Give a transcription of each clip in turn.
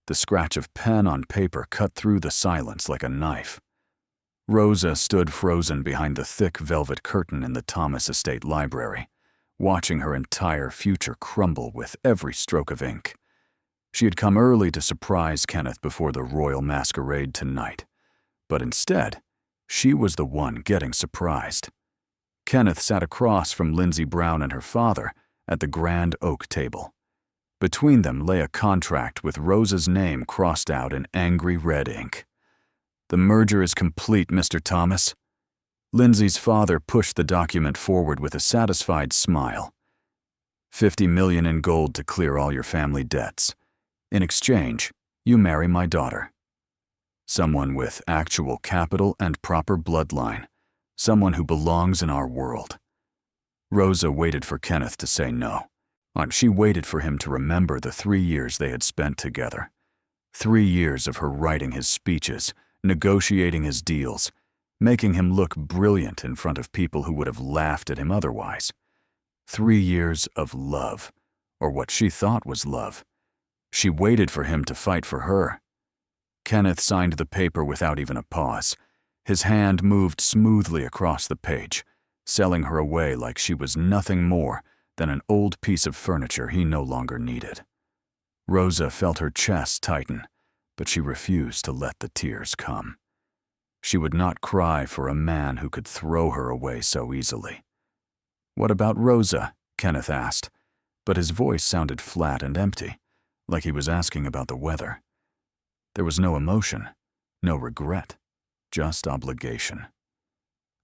The scratch of pen on paper cut through the silence like a knife. Rosa stood frozen behind the thick velvet curtain in the Thomas Estate library, watching her entire future crumble with every stroke of ink. She had come early to surprise Kenneth before the royal masquerade tonight, but instead, she was the one getting surprised. Kenneth sat across from Lindsay Brown and her father at the grand oak table. Between them lay a contract with Rosa's name crossed out in angry red ink. "The merger is complete, Mr. Thomas." Lindsay's father pushed the document forward with a satisfied smile. "50 million in gold to clear all your family debts. In exchange, you marry my daughter. Someone with actual capital and proper bloodline. Someone who belongs in our world." Rosa waited for Kenneth to say no. She waited for him to remember the 3 years they had spent together. 3 years of her writing his speeches, negotiating his deals, making him look brilliant in front of people who would have laughed at him otherwise. 3 years of love, or what she thought was love. She waited for him to fight for her. Kenneth signed the paper without even a pause. His hand moved smoothly across the page, selling her away like she was nothing more than an old piece of furniture he no longer needed. Rosa felt her chest tighten, but she refused to let the tears come. She would not cry for a man who could throw her away so easily. "What about Rosa?" Kenneth asked, but his voice sounded flat and empty, like he was asking about the weather. There was no emotion, no regret, just obligation.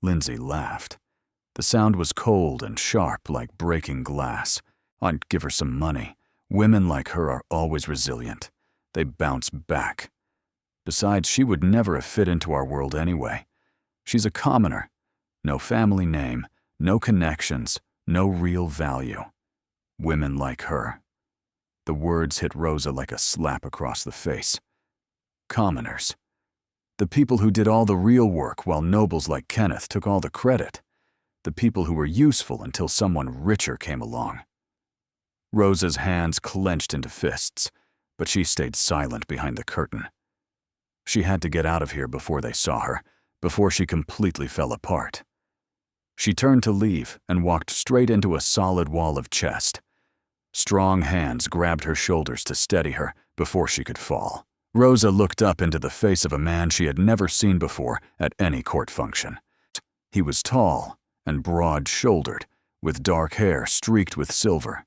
Lindsay laughed. The sound was cold and sharp like breaking glass. "I'd give her some money. Women like her are always resilient. They bounce back. Besides, she would never have fit into our world anyway. She's a commoner. No family name, no connections, no real value. Women like her." The words hit Rosa like a slap across the face. Commoners. The people who did all the real work while nobles like Kenneth took all the credit. The people who were useful until someone richer came along. Rosa's hands clenched into fists, but she stayed silent behind the curtain. She had to get out of here before they saw her, before she completely fell apart. She turned to leave and walked straight into a solid wall of chest. Strong hands grabbed her shoulders to steady her before she could fall. Rosa looked up into the face of a man she had never seen before at any court function. He was tall and broad-shouldered, with dark hair streaked with silver.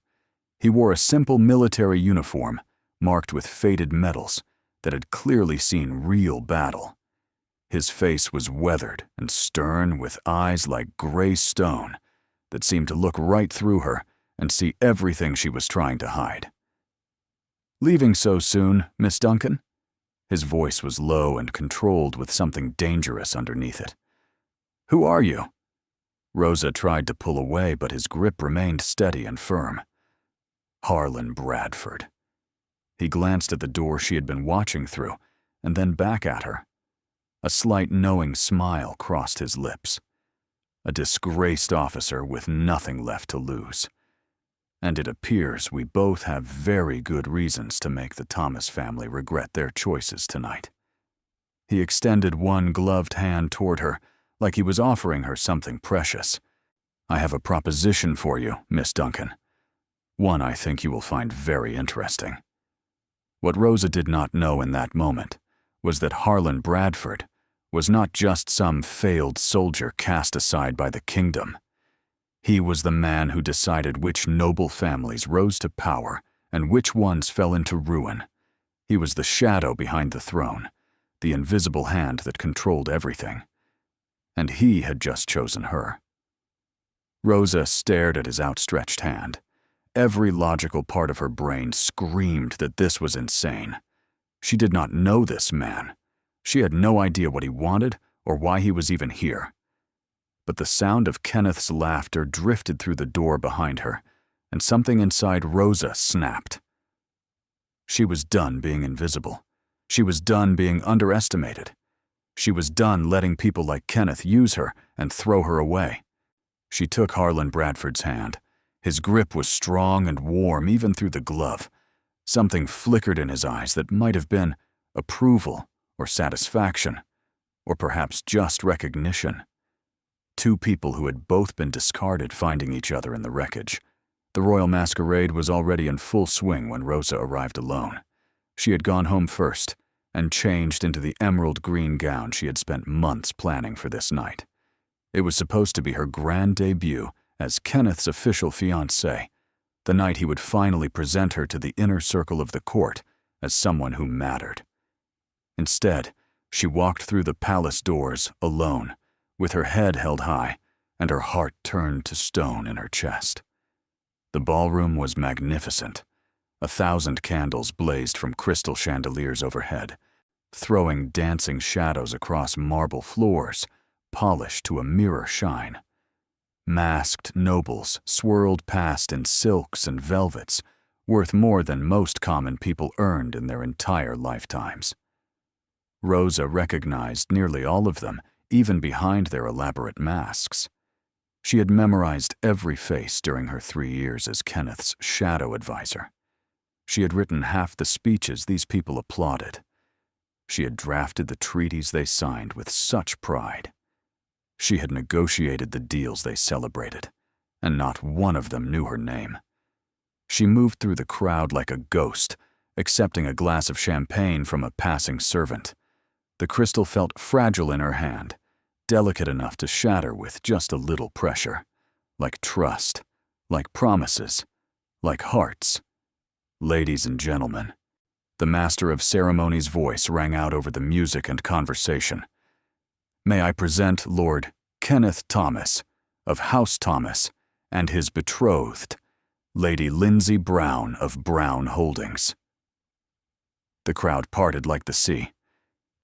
He wore a simple military uniform, marked with faded medals, that had clearly seen real battle. His face was weathered and stern, with eyes like gray stone that seemed to look right through her and see everything she was trying to hide. "Leaving so soon, Miss Duncan?" His voice was low and controlled with something dangerous underneath it. "Who are you?" Rosa tried to pull away, but his grip remained steady and firm. "Harlon Bradford." He glanced at the door she had been watching through, and then back at her. A slight knowing smile crossed his lips. A disgraced officer with nothing left to lose. And it appears we both have very good reasons to make the Thomas family regret their choices tonight. He extended one gloved hand toward her, like he was offering her something precious. "I have a proposition for you, Miss Duncan. One I think you will find very interesting." What Rosa did not know in that moment was that Harlon Bradford was not just some failed soldier cast aside by the kingdom. He was the man who decided which noble families rose to power and which ones fell into ruin. He was the shadow behind the throne, the invisible hand that controlled everything. And he had just chosen her. Rosa stared at his outstretched hand. Every logical part of her brain screamed that this was insane. She did not know this man. She had no idea what he wanted or why he was even here. But the sound of Kenneth's laughter drifted through the door behind her, and something inside Rosa snapped. She was done being invisible. She was done being underestimated. She was done letting people like Kenneth use her and throw her away. She took Harlon Bradford's hand. His grip was strong and warm even through the glove, Something flickered in his eyes that might have been approval or satisfaction, or perhaps just recognition. Two people who had both been discarded finding each other in the wreckage. The royal masquerade was already in full swing when Rosa arrived alone. She had gone home first and changed into the emerald green gown she had spent months planning for this night. It was supposed to be her grand debut as Kenneth's official fiancée, the night he would finally present her to the inner circle of the court as someone who mattered. Instead, she walked through the palace doors alone, with her head held high and her heart turned to stone in her chest. The ballroom was magnificent. 1,000 candles blazed from crystal chandeliers overhead, throwing dancing shadows across marble floors, polished to a mirror shine. Masked nobles swirled past in silks and velvets, worth more than most common people earned in their entire lifetimes. Rosa recognized nearly all of them, even behind their elaborate masks. She had memorized every face during her 3 years as Kenneth's shadow advisor. She had written half the speeches these people applauded. She had drafted the treaties they signed with such pride. She had negotiated the deals they celebrated, and not one of them knew her name. She moved through the crowd like a ghost, accepting a glass of champagne from a passing servant. The crystal felt fragile in her hand, delicate enough to shatter with just a little pressure, like trust, like promises, like hearts. Ladies and gentlemen, the master of ceremonies' voice rang out over the music and conversation. May I present Lord Kenneth Thomas of House Thomas and his betrothed, Lady Lindsay Brown of Brown Holdings. The crowd parted like the sea.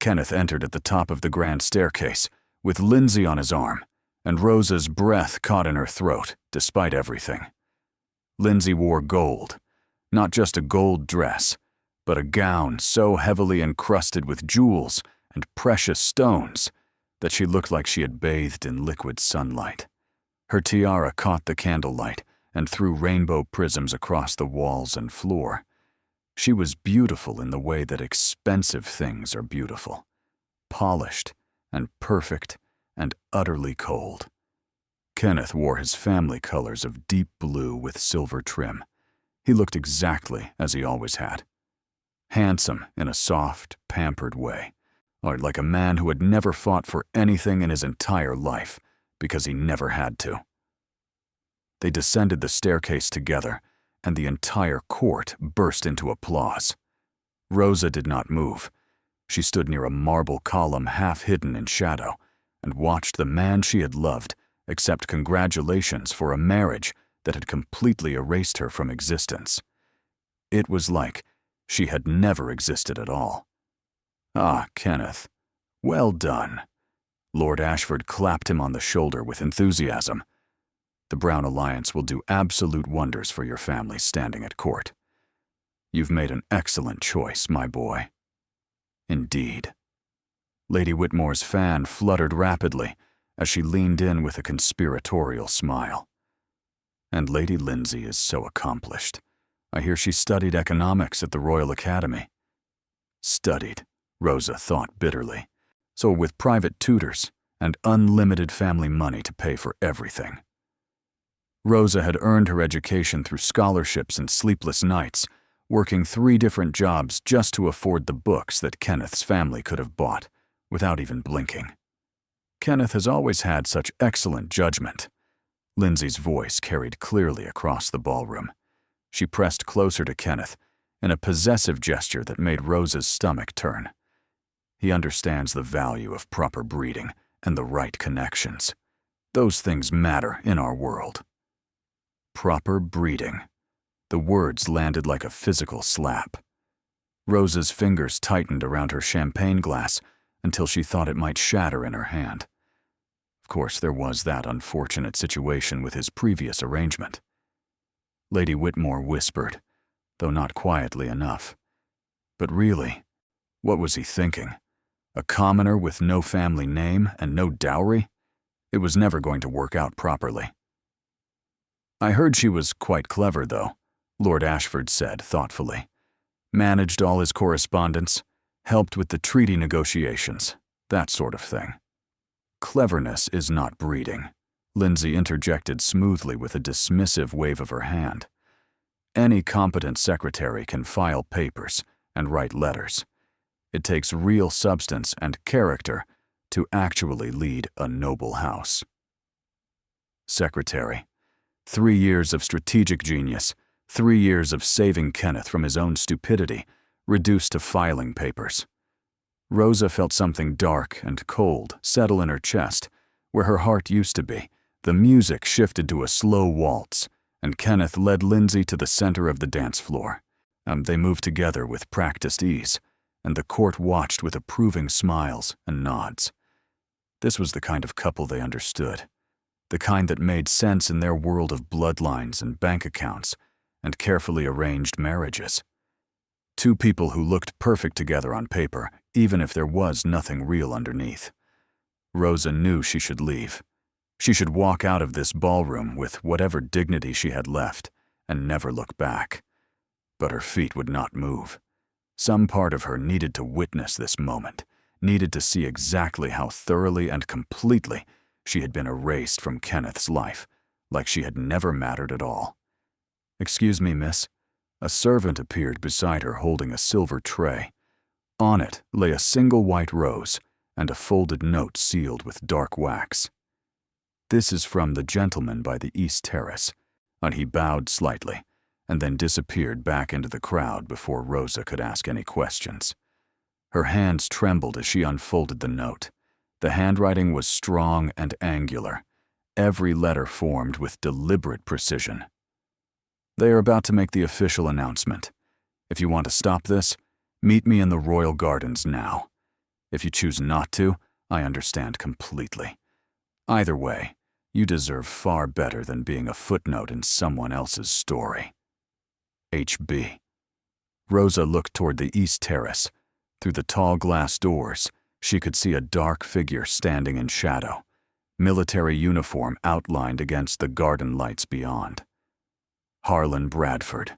Kenneth entered at the top of the grand staircase, with Lindsay on his arm, and Rosa's breath caught in her throat, despite everything. Lindsay wore gold, not just a gold dress, but a gown so heavily encrusted with jewels and precious stones that she looked like she had bathed in liquid sunlight. Her tiara caught the candlelight and threw rainbow prisms across the walls and floor. She was beautiful in the way that expensive things are beautiful, polished and perfect and utterly cold. Kenneth wore his family colors of deep blue with silver trim. He looked exactly as he always had. Handsome in a soft, pampered way, or like a man who had never fought for anything in his entire life because he never had to. They descended the staircase together, and the entire court burst into applause. Rosa did not move. She stood near a marble column half hidden in shadow and watched the man she had loved accept congratulations for a marriage that had completely erased her from existence. It was like she had never existed at all. Ah, Kenneth, well done. Lord Ashford clapped him on the shoulder with enthusiasm. The Brown Alliance will do absolute wonders for your family standing at court. You've made an excellent choice, my boy. Indeed. Lady Whitmore's fan fluttered rapidly as she leaned in with a conspiratorial smile. And Lady Lindsay is so accomplished. I hear she studied economics at the Royal Academy. Studied, Rosa thought bitterly. So with private tutors and unlimited family money to pay for everything. Rosa had earned her education through scholarships and sleepless nights, working 3 different jobs just to afford the books that Kenneth's family could have bought, without even blinking. Kenneth has always had such excellent judgment. Lindsay's voice carried clearly across the ballroom. She pressed closer to Kenneth in a possessive gesture that made Rosa's stomach turn. He understands the value of proper breeding and the right connections. Those things matter in our world. Proper breeding. The words landed like a physical slap. Rosa's fingers tightened around her champagne glass until she thought it might shatter in her hand. Of course, there was that unfortunate situation with his previous arrangement. Lady Whitmore whispered, though not quietly enough. But really, what was he thinking? A commoner with no family name and no dowry? It was never going to work out properly. I heard she was quite clever, though, Lord Ashford said thoughtfully. managed all his correspondence, helped with the treaty negotiations, that sort of thing. Cleverness is not breeding, Lindsay interjected smoothly with a dismissive wave of her hand. Any competent secretary can file papers and write letters. It takes real substance and character to actually lead a noble house. Secretary. 3 years of strategic genius, 3 years of saving Kenneth from his own stupidity, reduced to filing papers. Rosa felt something dark and cold settle in her chest, where her heart used to be. The music shifted to a slow waltz, and Kenneth led Lindsay to the center of the dance floor. They moved together with practiced ease, and the court watched with approving smiles and nods. This was the kind of couple they understood, the kind that made sense in their world of bloodlines and bank accounts and carefully arranged marriages. Two people who looked perfect together on paper, even if there was nothing real underneath. Rosa knew she should leave. She should walk out of this ballroom with whatever dignity she had left and never look back. But her feet would not move. Some part of her needed to witness this moment, needed to see exactly how thoroughly and completely she had been erased from Kenneth's life, like she had never mattered at all. "Excuse me, miss." A servant appeared beside her holding a silver tray. On it lay a single white rose and a folded note sealed with dark wax. "This is from the gentleman by the East Terrace," and he bowed slightly and then disappeared back into the crowd before Rosa could ask any questions. Her hands trembled as she unfolded the note. The handwriting was strong and angular, every letter formed with deliberate precision. "They are about to make the official announcement. If you want to stop this, meet me in the Royal Gardens now. If you choose not to, I understand completely. Either way, you deserve far better than being a footnote in someone else's story. H.B." Rosa looked toward the East Terrace. Through the tall glass doors, she could see a dark figure standing in shadow, military uniform outlined against the garden lights beyond. Harlon Bradford,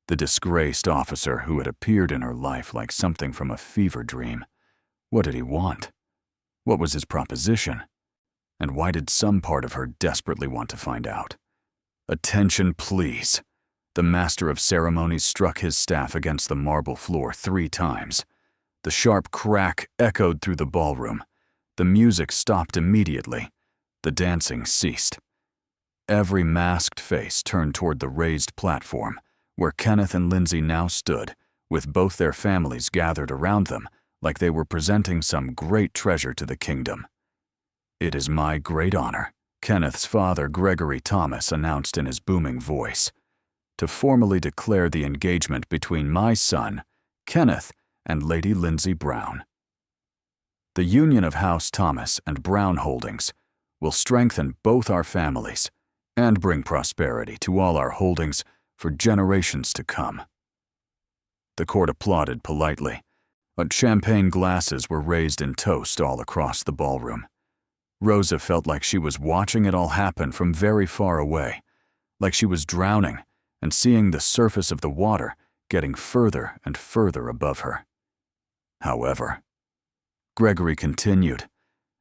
the disgraced officer who had appeared in her life like something from a fever dream. What did he want? What was his proposition? And why did some part of her desperately want to find out? "Attention, please." The master of ceremonies struck his staff against the marble floor 3 times. The sharp crack echoed through the ballroom. The music stopped immediately. The dancing ceased. Every masked face turned toward the raised platform, where Kenneth and Lindsay now stood, with both their families gathered around them like they were presenting some great treasure to the kingdom. "It is my great honor," Kenneth's father, Gregory Thomas, announced in his booming voice, "to formally declare the engagement between my son, Kenneth, and Lady Lindsay Brown. The union of House Thomas and Brown Holdings will strengthen both our families and bring prosperity to all our holdings for generations to come." The court applauded politely, but champagne glasses were raised in toast all across the ballroom. Rosa felt like she was watching it all happen from very far away, like she was drowning and seeing the surface of the water getting further and further above her. However, Gregory continued,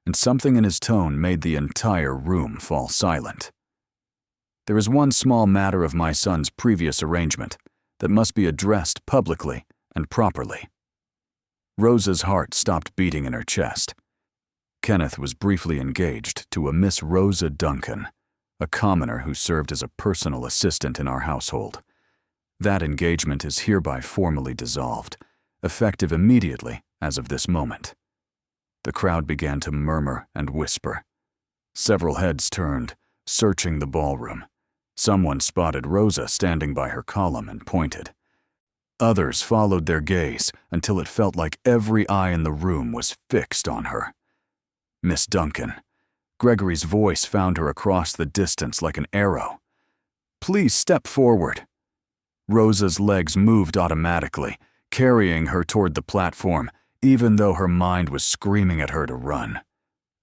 and something in his tone made the entire room fall silent. "There is one small matter of my son's previous arrangement that must be addressed publicly and properly." Rosa's heart stopped beating in her chest. Kenneth was briefly engaged to a Miss Rosa Duncan, a commoner who served as a personal assistant in our household. That engagement is hereby formally dissolved, effective immediately as of this moment. The crowd began to murmur and whisper. Several heads turned, searching the ballroom. Someone spotted Rosa standing by her column and pointed. Others followed their gaze until it felt like every eye in the room was fixed on her. Miss Duncan. Gregory's voice found her across the distance like an arrow. "Please step forward." Rosa's legs moved automatically, carrying her toward the platform, even though her mind was screaming at her to run.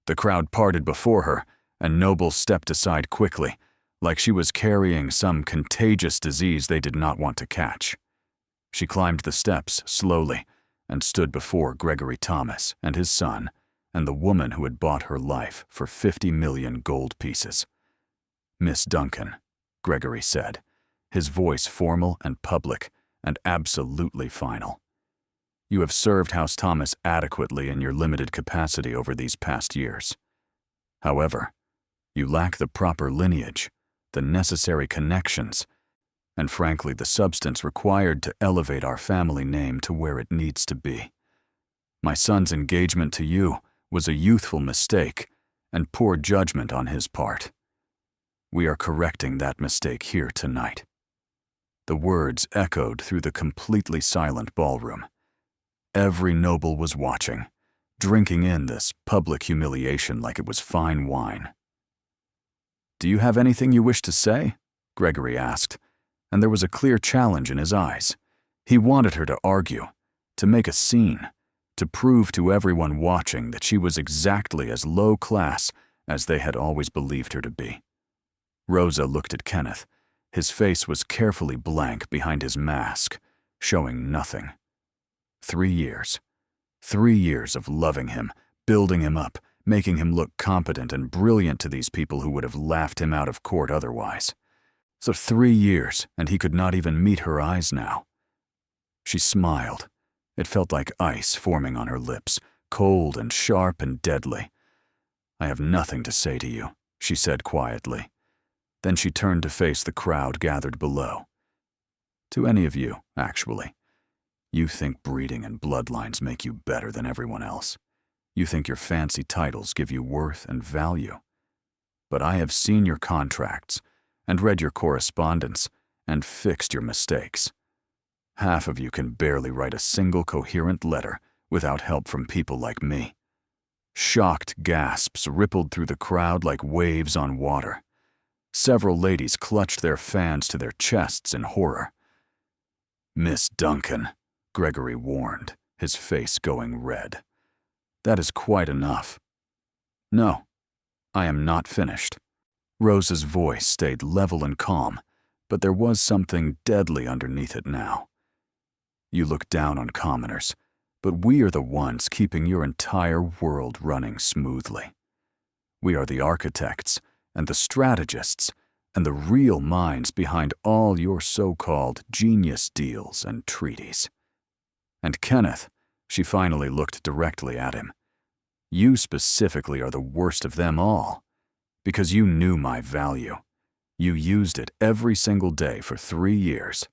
The crowd parted before her, and nobles stepped aside quickly, like she was carrying some contagious disease they did not want to catch. She climbed the steps slowly and stood before Gregory Thomas and his son and the woman who had bought her life for 50 million gold pieces. "Miss Duncan," Gregory said, his voice formal and public and absolutely final. "You have served House Thomas adequately in your limited capacity over these past years. However, you lack the proper lineage, the necessary connections, and frankly the substance required to elevate our family name to where it needs to be. My son's engagement to you was a youthful mistake and poor judgment on his part. We are correcting that mistake here tonight." The words echoed through the completely silent ballroom. Every noble was watching, drinking in this public humiliation like it was fine wine. "Do you have anything you wish to say?" Gregory asked, and there was a clear challenge in his eyes. He wanted her to argue, to make a scene, to prove to everyone watching that she was exactly as low class as they had always believed her to be. Rosa looked at Kenneth. His face was carefully blank behind his mask, showing nothing. 3 years. 3 years of loving him, building him up, making him look competent and brilliant to these people who would have laughed him out of court otherwise. So 3 years, and he could not even meet her eyes now. She smiled. It felt like ice forming on her lips, cold and sharp and deadly. "I have nothing to say to you," she said quietly. Then she turned to face the crowd gathered below. "To any of you, actually. You think breeding and bloodlines make you better than everyone else. You think your fancy titles give you worth and value. But I have seen your contracts and read your correspondence and fixed your mistakes. Half of you can barely write a single coherent letter without help from people like me." Shocked gasps rippled through the crowd like waves on water. Several ladies clutched their fans to their chests in horror. "Miss Duncan," Gregory warned, his face going red. "That is quite enough." "No, I am not finished." Rosa's voice stayed level and calm, but there was something deadly underneath it now. "You look down on commoners, but we are the ones keeping your entire world running smoothly. We are the architects and the strategists and the real minds behind all your so-called genius deals and treaties. And Kenneth," she finally looked directly at him, "you specifically are the worst of them all, because you knew my value. You used it every single day for 3 years,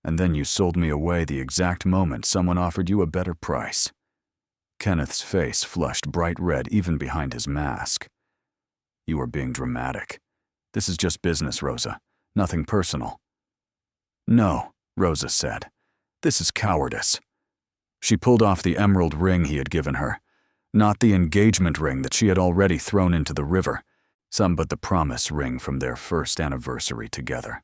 and then you sold me away the exact moment someone offered you a better price." Kenneth's face flushed bright red even behind his mask. "You are being dramatic. This is just business, Rosa. Nothing personal." "No," Rosa said. "This is cowardice." She pulled off the emerald ring he had given her, not the engagement ring that she had already thrown into the river, some but the promise ring from their first anniversary together.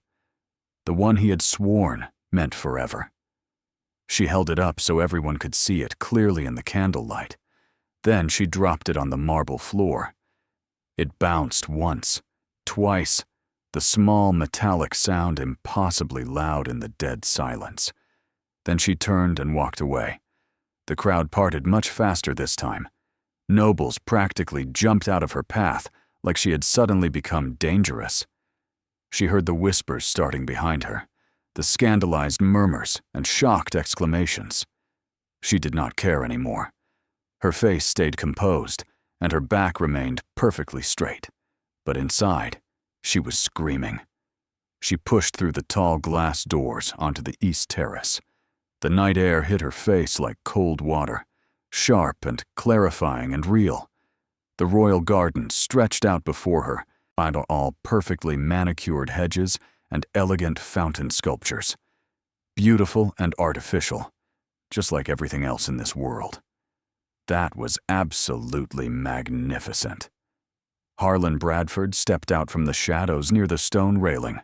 The one he had sworn meant forever. She held it up so everyone could see it clearly in the candlelight. Then she dropped it on the marble floor. It bounced once, twice, the small metallic sound impossibly loud in the dead silence. Then she turned and walked away. The crowd parted much faster this time. Nobles practically jumped out of her path like she had suddenly become dangerous. She heard the whispers starting behind her, the scandalized murmurs and shocked exclamations. She did not care anymore. Her face stayed composed, and her back remained perfectly straight. But inside, she was screaming. She pushed through the tall glass doors onto the east terrace. The night air hit her face like cold water, sharp and clarifying and real. The royal garden stretched out before her, all perfectly manicured hedges and elegant fountain sculptures. Beautiful and artificial, just like everything else in this world. That was absolutely magnificent. Harlon Bradford stepped out from the shadows near the stone railing.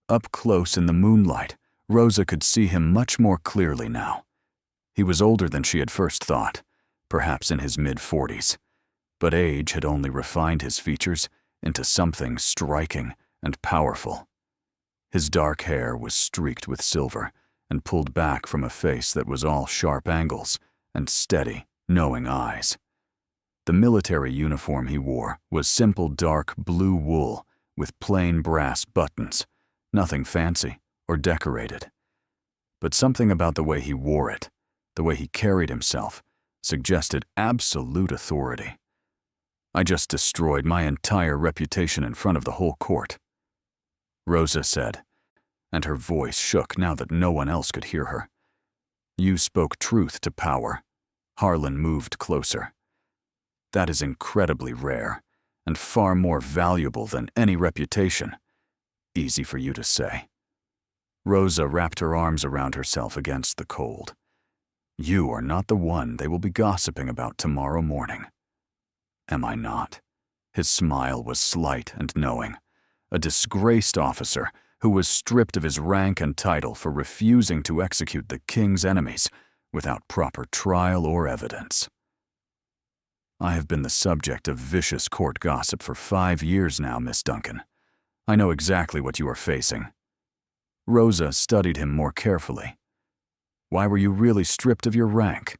Up close in the moonlight, Rosa could see him much more clearly now. He was older than she had first thought, perhaps in his mid-40s, but age had only refined his features into something striking and powerful. His dark hair was streaked with silver, and pulled back from a face that was all sharp angles and steady, knowing eyes. The military uniform he wore was simple dark blue wool with plain brass buttons, nothing fancy or decorated. But something about the way he wore it, the way he carried himself, suggested absolute authority. I just destroyed my entire reputation in front of the whole court, Rosa said, and her voice shook now that no one else could hear her. You spoke truth to power. Harlon moved closer. That is incredibly rare, and far more valuable than any reputation. Easy for you to say. Rosa wrapped her arms around herself against the cold. You are not the one they will be gossiping about tomorrow morning. Am I not? His smile was slight and knowing. A disgraced officer who was stripped of his rank and title for refusing to execute the king's enemies without proper trial or evidence. I have been the subject of vicious court gossip for 5 years now, Miss Duncan. I know exactly what you are facing. Rosa studied him more carefully. Why were you really stripped of your rank?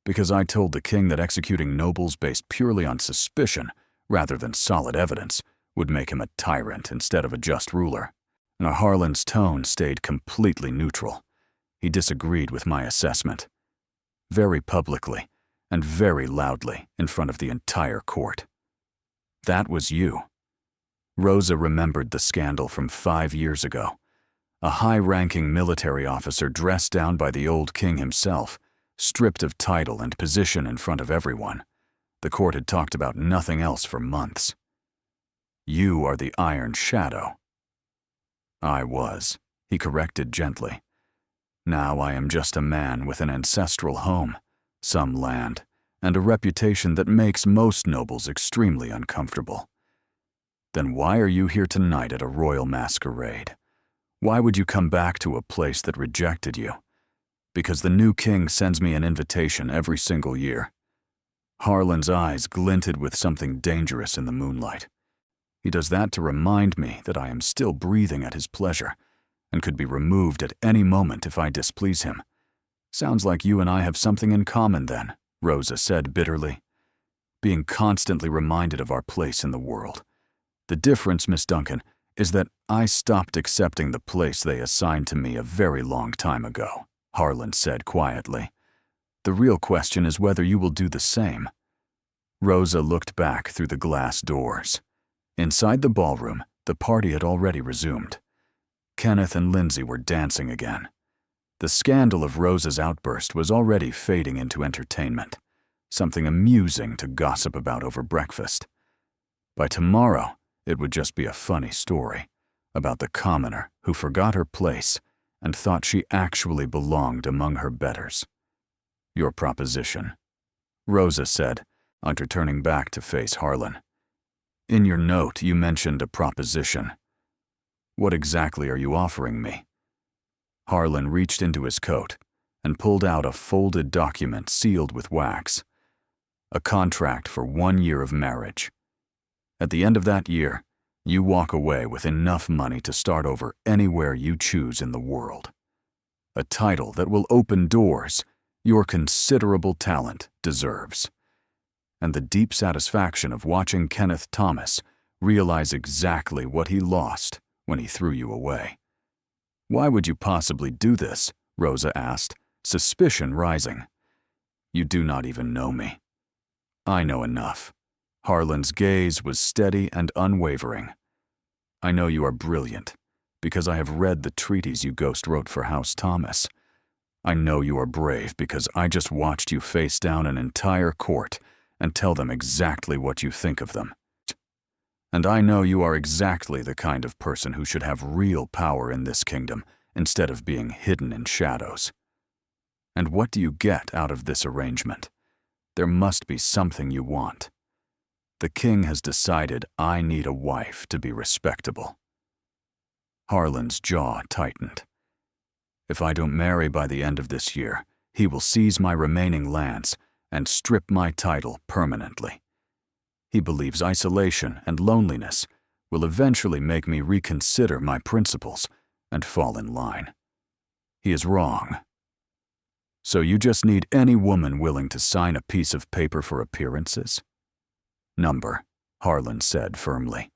Because I told the king that executing nobles based purely on suspicion, rather than solid evidence, would make him a tyrant instead of a just ruler. And Harlon's tone stayed completely neutral. He disagreed with my assessment. Very publicly, and very loudly in front of the entire court. That was you. Rosa remembered the scandal from 5 years ago. A high-ranking military officer dressed down by the old king himself, stripped of title and position in front of everyone. The court had talked about nothing else for months. You are the Iron Shadow. I was, he corrected gently. Now I am just a man with an ancestral home, some land, and a reputation that makes most nobles extremely uncomfortable. Then why are you here tonight at a royal masquerade? Why would you come back to a place that rejected you? Because the new king sends me an invitation every single year. Harlon's eyes glinted with something dangerous in the moonlight. He does that to remind me that I am still breathing at his pleasure, and could be removed at any moment if I displease him. Sounds like you and I have something in common then, Rosa said bitterly. Being constantly reminded of our place in the world. The difference, Miss Duncan, is that I stopped accepting the place they assigned to me a very long time ago, Harlon said quietly. The real question is whether you will do the same. Rosa looked back through the glass doors. Inside the ballroom, the party had already resumed. Kenneth and Lindsay were dancing again. The scandal of Rosa's outburst was already fading into entertainment, something amusing to gossip about over breakfast. By tomorrow, it would just be a funny story about the commoner who forgot her place and thought she actually belonged among her betters. Your proposition, Rosa said, after turning back to face Harlon. In your note, you mentioned a proposition. What exactly are you offering me? Harlon reached into his coat and pulled out a folded document sealed with wax. A contract for 1 year of marriage. At the end of that year, you walk away with enough money to start over anywhere you choose in the world. A title that will open doors your considerable talent deserves. And the deep satisfaction of watching Kenneth Thomas realize exactly what he lost when he threw you away. Why would you possibly do this? Rosa asked, suspicion rising. You do not even know me. I know enough. Harlon's gaze was steady and unwavering. I know you are brilliant, because I have read the treatise you ghost wrote for House Thomas. I know you are brave because I just watched you face down an entire court and tell them exactly what you think of them. And I know you are exactly the kind of person who should have real power in this kingdom instead of being hidden in shadows. And what do you get out of this arrangement? There must be something you want. The king has decided I need a wife to be respectable. Harlon's jaw tightened. If I don't marry by the end of this year, he will seize my remaining lands and strip my title permanently. He believes isolation and loneliness will eventually make me reconsider my principles and fall in line. He is wrong. So you just need any woman willing to sign a piece of paper for appearances? Number, Harlon said firmly.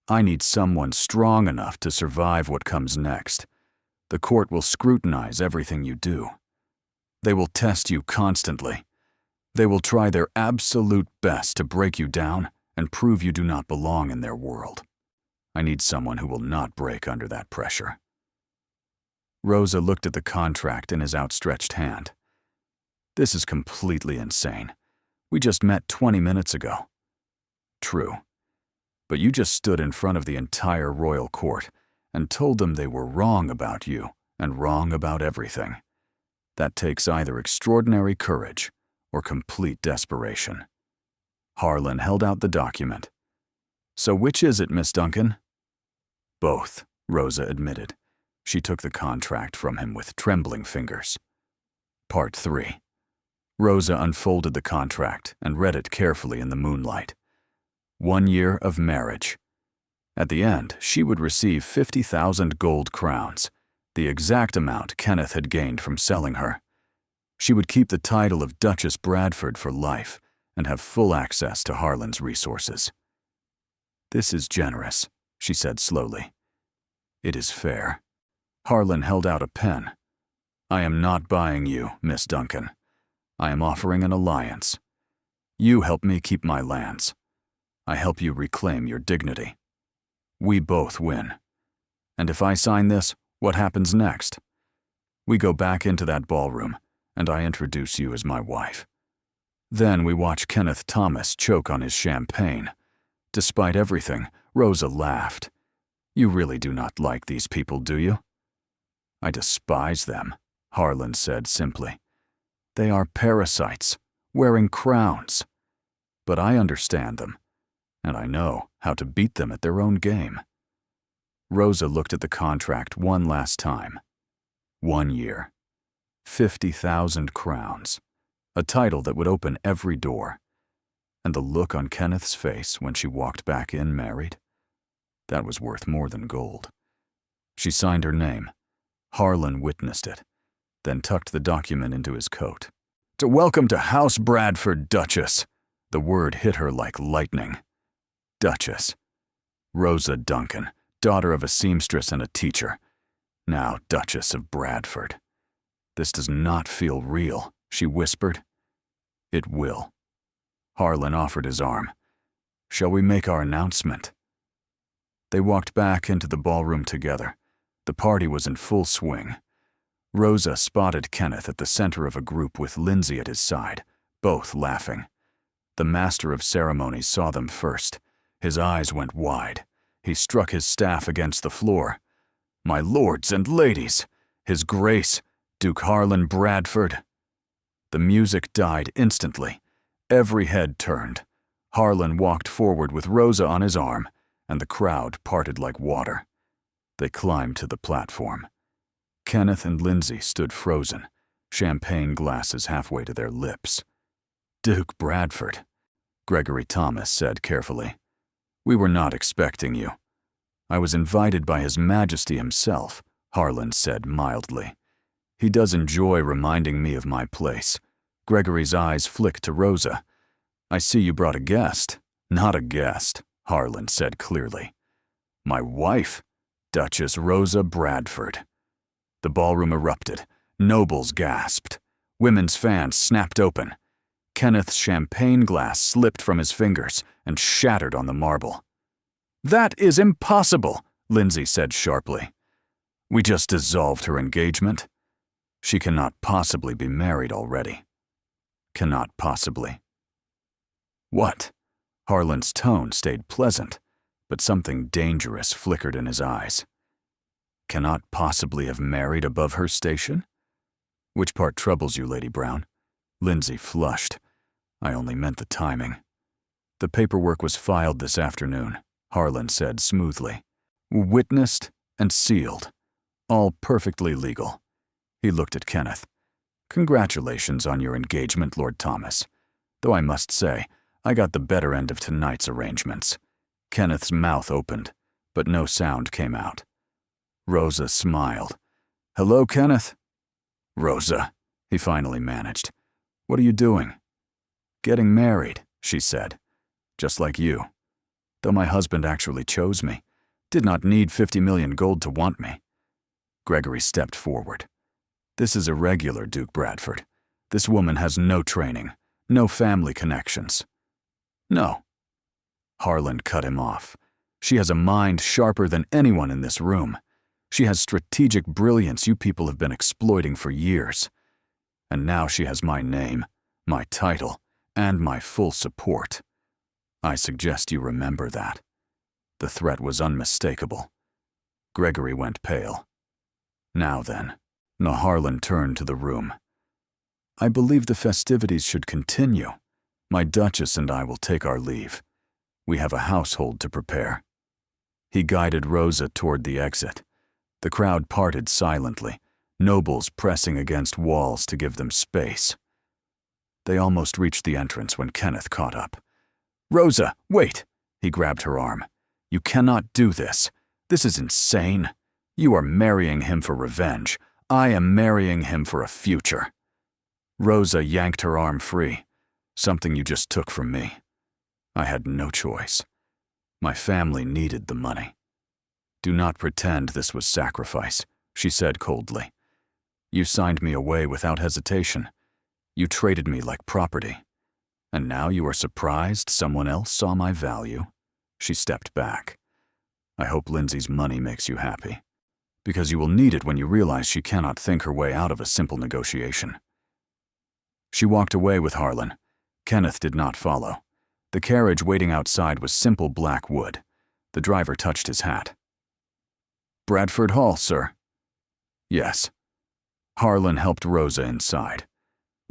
I need someone strong enough to survive what comes next. The court will scrutinize everything you do. They will test you constantly. They will try their absolute best to break you down and prove you do not belong in their world. I need someone who will not break under that pressure. Rosa looked at the contract in his outstretched hand. This is completely insane. We just met 20 minutes ago. True. But you just stood in front of the entire royal court and told them they were wrong about you and wrong about everything. That takes either extraordinary courage or complete desperation. Harlon held out the document. So which is it, Miss Duncan? Both, Rosa admitted. She took the contract from him with trembling fingers. Part 3. Rosa unfolded the contract and read it carefully in the moonlight. 1 year of marriage. At the end, she would receive 50,000 gold crowns, the exact amount Kenneth had gained from selling her. She would keep the title of Duchess Bradford for life and have full access to Harlon's resources. This is generous, she said slowly. It is fair. Harlon held out a pen. I am not buying you, Miss Duncan. I am offering an alliance. You help me keep my lands. I help you reclaim your dignity. We both win. And if I sign this, what happens next? We go back into that ballroom, and I introduce you as my wife. Then we watch Kenneth Thomas choke on his champagne. Despite everything, Rosa laughed. You really do not like these people, do you? I despise them, Harlon said simply. They are parasites, wearing crowns. But I understand them, and I know how to beat them at their own game. Rosa looked at the contract one last time. 1 year. 50,000 crowns. A title that would open every door. And the look on Kenneth's face when she walked back in married? That was worth more than gold. She signed her name. Harlon witnessed it, then tucked the document into his coat. Welcome to House Bradford, Duchess. The word hit her like lightning. Duchess. Rosa Duncan, daughter of a seamstress and a teacher. Now Duchess of Bradford. This does not feel real, she whispered. It will. Harlon offered his arm. Shall we make our announcement? They walked back into the ballroom together. The party was in full swing. Rosa spotted Kenneth at the center of a group with Lindsay at his side, both laughing. The master of ceremonies saw them first. His eyes went wide. He struck his staff against the floor. My lords and ladies, His Grace, Duke Harlon Bradford. The music died instantly. Every head turned. Harlon walked forward with Rosa on his arm, and the crowd parted like water. They climbed to the platform. Kenneth and Lindsay stood frozen, champagne glasses halfway to their lips. Duke Bradford, Gregory Thomas said carefully. We were not expecting you. I was invited by His Majesty himself, Harlon said mildly. He does enjoy reminding me of my place. Gregory's eyes flicked to Rosa. I see you brought a guest. Not a guest, Harlon said clearly. My wife, Duchess Rosa Bradford. The ballroom erupted. Nobles gasped. Women's fans snapped open. Kenneth's champagne glass slipped from his fingers and shattered on the marble. That is impossible, Lindsay said sharply. We just dissolved her engagement. She cannot possibly be married already. Cannot possibly. What? Harlon's tone stayed pleasant, but something dangerous flickered in his eyes. Cannot possibly have married above her station? Which part troubles you, Lady Brown? Lindsay flushed. I only meant the timing. The paperwork was filed this afternoon, Harlon said smoothly. Witnessed and sealed. All perfectly legal. He looked at Kenneth. Congratulations on your engagement, Lord Thomas. Though I must say, I got the better end of tonight's arrangements. Kenneth's mouth opened, but no sound came out. Rosa smiled. "Hello, Kenneth?" "Rosa," he finally managed. "What are you doing?" "Getting married," she said. "Just like you. Though my husband actually chose me. Did not need 50 million gold to want me." Gregory stepped forward. "This is irregular, Duke Bradford. This woman has no training, no family connections." "No." Harlon cut him off. "She has a mind sharper than anyone in this room. She has strategic brilliance you people have been exploiting for years. And now she has my name, my title, and my full support. I suggest you remember that." The threat was unmistakable. Gregory went pale. "Now then," Harlon turned to the room. "I believe the festivities should continue. My Duchess and I will take our leave. We have a household to prepare." He guided Rosa toward the exit. The crowd parted silently, nobles pressing against walls to give them space. They almost reached the entrance when Kenneth caught up. "Rosa, wait!" He grabbed her arm. "You cannot do this. This is insane. You are marrying him for revenge. I am marrying him for a future." Rosa yanked her arm free. "Something you just took from me. I had no choice. My family needed the money." "Do not pretend this was sacrifice," she said coldly. "You signed me away without hesitation. You traded me like property. And now you are surprised someone else saw my value?" She stepped back. "I hope Lindsay's money makes you happy, because you will need it when you realize she cannot think her way out of a simple negotiation." She walked away with Harlon. Kenneth did not follow. The carriage waiting outside was simple black wood. The driver touched his hat. "Bradford Hall, sir." "Yes." Harlon helped Rosa inside.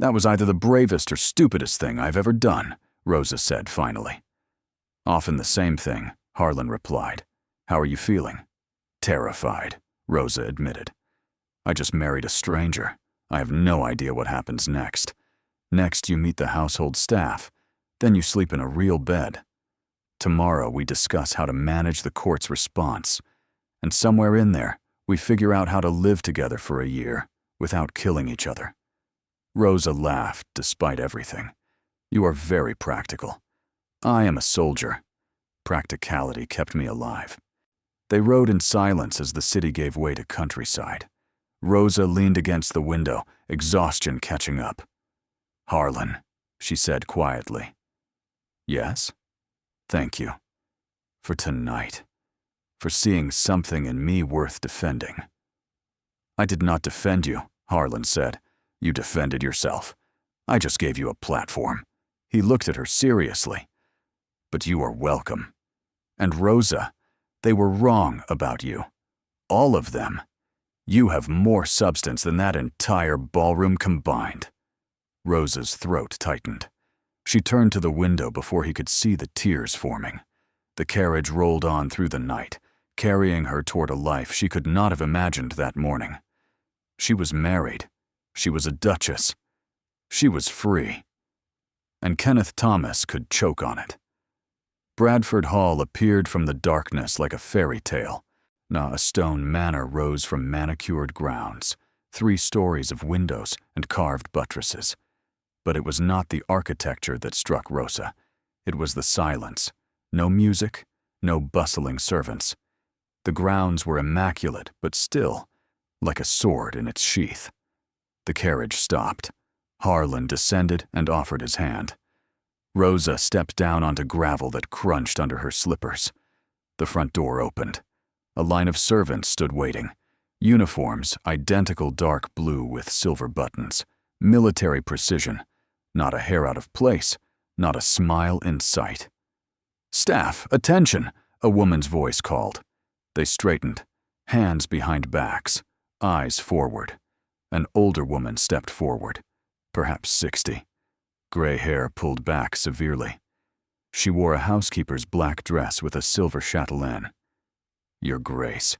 "That was either the bravest or stupidest thing I've ever done," Rosa said finally. "Often the same thing," Harlon replied. "How are you feeling?" "Terrified," Rosa admitted. "I just married a stranger. I have no idea what happens next. Next you meet the household staff. Then you sleep in a real bed. Tomorrow we discuss how to manage the court's response. And somewhere in there, we figure out how to live together for a year without killing each other." Rosa laughed despite everything. "You are very practical. I am a soldier. Practicality kept me alive." They rode in silence as the city gave way to countryside. Rosa leaned against the window, exhaustion catching up. "Harlon," she said quietly. "Yes? Thank you. For tonight. For seeing something in me worth defending." "I did not defend you," Harlon said. "You defended yourself. I just gave you a platform." He looked at her seriously. "But you are welcome. And Rosa, they were wrong about you. All of them. You have more substance than that entire ballroom combined." Rosa's throat tightened. She turned to the window before he could see the tears forming. The carriage rolled on through the night, carrying her toward a life she could not have imagined that morning. She was married. She was a duchess. She was free. And Kenneth Thomas could choke on it. Bradford Hall appeared from the darkness like a fairy tale. A stone manor rose from manicured grounds, 3 stories of windows and carved buttresses. But it was not the architecture that struck Rosa. It was the silence. No music, no bustling servants. The grounds were immaculate, but still, like a sword in its sheath. The carriage stopped. Harlon descended and offered his hand. Rosa stepped down onto gravel that crunched under her slippers. The front door opened. A line of servants stood waiting. Uniforms, identical dark blue with silver buttons. Military precision. Not a hair out of place. Not a smile in sight. "Staff, attention!" a woman's voice called. They straightened, hands behind backs, eyes forward. An older woman stepped forward, perhaps 60. Gray hair pulled back severely. She wore a housekeeper's black dress with a silver chatelaine. "Your Grace."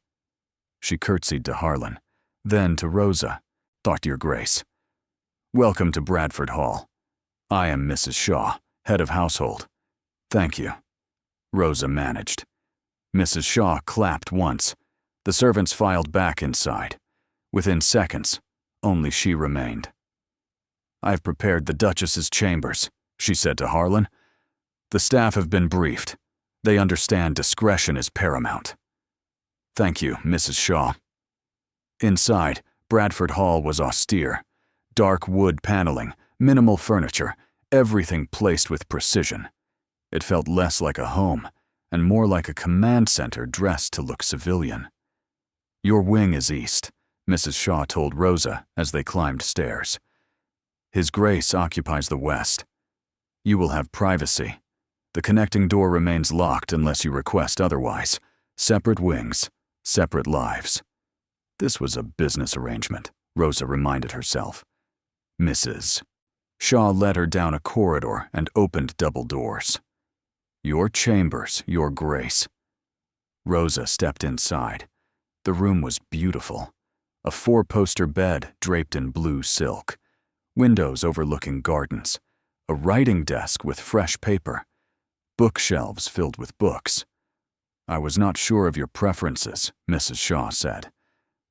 She curtsied to Harlon, then to Rosa. "Your Grace. Welcome to Bradford Hall. I am Mrs. Shaw, head of household." "Thank you." Rosa managed. Mrs. Shaw clapped once. The servants filed back inside. Within seconds, only she remained. "I've prepared the Duchess's chambers," she said to Harlon. "The staff have been briefed. They understand discretion is paramount." "Thank you, Mrs. Shaw." Inside, Bradford Hall was austere. Dark wood paneling, minimal furniture, everything placed with precision. It felt less like a home, and more like a command center dressed to look civilian. "Your wing is east," Mrs. Shaw told Rosa as they climbed stairs. "His Grace occupies the west. You will have privacy. The connecting door remains locked unless you request otherwise. Separate wings, separate lives." This was a business arrangement, Rosa reminded herself. "Mrs." Shaw led her down a corridor and opened double doors. "Your chambers, Your Grace." Rosa stepped inside. The room was beautiful. A 4-poster bed draped in blue silk. Windows overlooking gardens. A writing desk with fresh paper. Bookshelves filled with books. "I was not sure of your preferences," Mrs. Shaw said,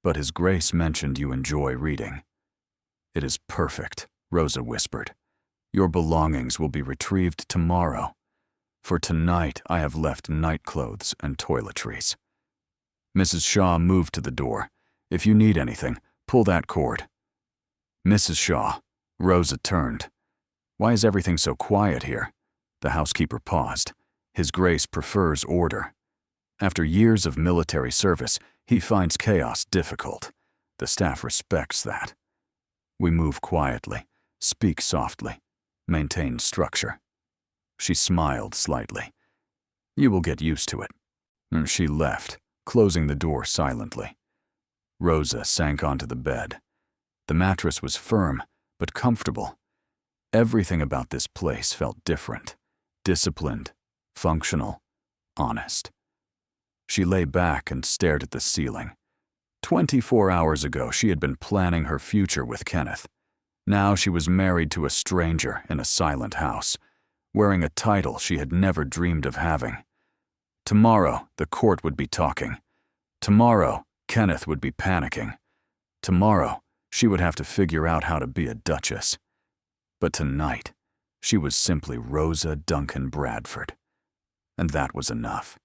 "but His Grace mentioned you enjoy reading." "It is perfect," Rosa whispered. "Your belongings will be retrieved tomorrow. For tonight, I have left nightclothes and toiletries." Mrs. Shaw moved to the door. "If you need anything, pull that cord." "Mrs. Shaw." Rosa turned. "Why is everything so quiet here?" The housekeeper paused. "His Grace prefers order. After years of military service, he finds chaos difficult. The staff respects that. We move quietly, speak softly, maintain structure." She smiled slightly. "You will get used to it." And she left, closing the door silently. Rosa sank onto the bed. The mattress was firm, but comfortable. Everything about this place felt different. Disciplined, functional, honest. She lay back and stared at the ceiling. 24 hours ago, she had been planning her future with Kenneth. Now she was married to a stranger in a silent house, wearing a title she had never dreamed of having. Tomorrow, the court would be talking. Tomorrow, Kenneth would be panicking. Tomorrow, she would have to figure out how to be a duchess. But tonight, she was simply Rosa Duncan Bradford. And that was enough.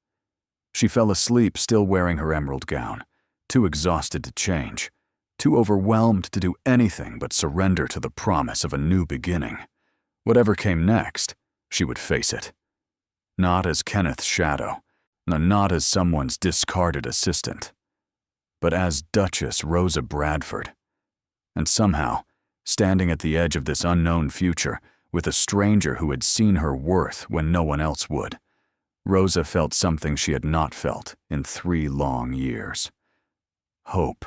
She fell asleep still wearing her emerald gown, too exhausted to change, too overwhelmed to do anything but surrender to the promise of a new beginning. Whatever came next, she would face it. Not as Kenneth's shadow, not as someone's discarded assistant, but as Duchess Rosa Bradford. And somehow, standing at the edge of this unknown future, with a stranger who had seen her worth when no one else would, Rosa felt something she had not felt in 3 long years. Hope.